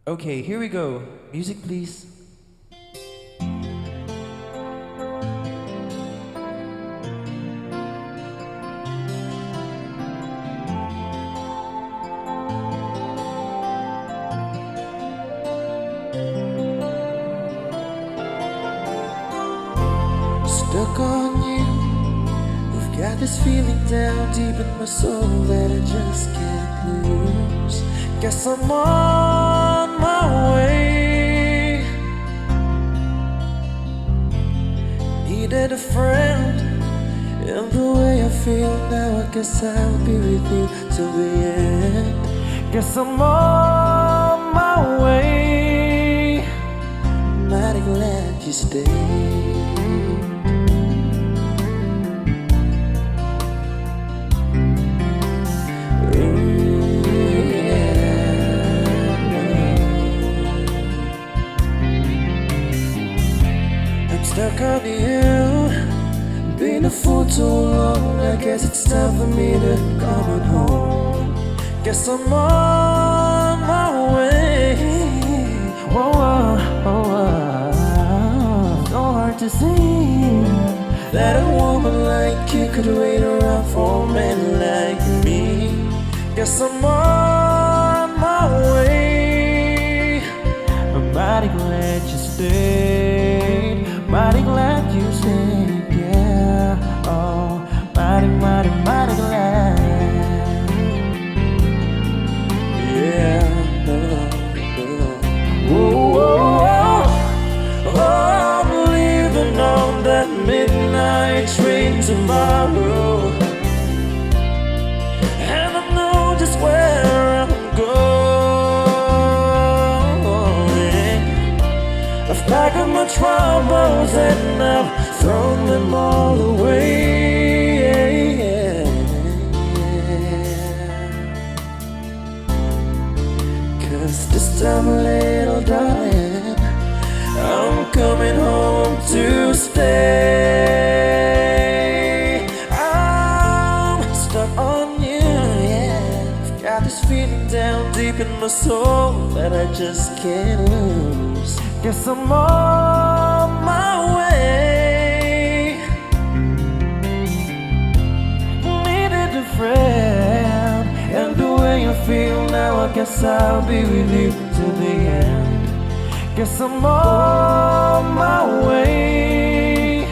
Okay, here we go. Music, please. Stuck on you. I've got this feeling down deep in my soul that I just can't lose. Guess I'm on my way. Needed a friend, and the way I feel now, I guess I'll be with you till the end. Guess I'm on my way. Mighty glad you stayed. Stuck on you, been a fool too long. I guess it's time for me to come on home. Guess I'm on my way. Whoa, whoa, whoa, whoa. So hard to see that a woman like you could wait around for a man like me. Guess I'm on my way. I'm mighty glad you stayed. Mighty glad you stayed, yeah. Oh, mighty, mighty, mighty glad. Yeah. Whoa, whoa, whoa. Oh, I'm leaving on that midnight train tomorrow, and I know just where I'm going. I've packed up my troubles and I've thrown them all away. Cause this time, little darling, I'm coming home to stay. I'm stuck on you, yeah. I've got this feeling down deep in my soul that I just can't lose. Guess I'm on my way. Needed a friend, and the way I feel now, I guess I'll be with you till the end. Guess I'm on my way.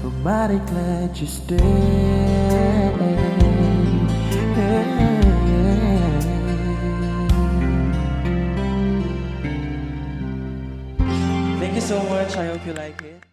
I'm mighty glad you stayed. Thank you so much. I hope you like it.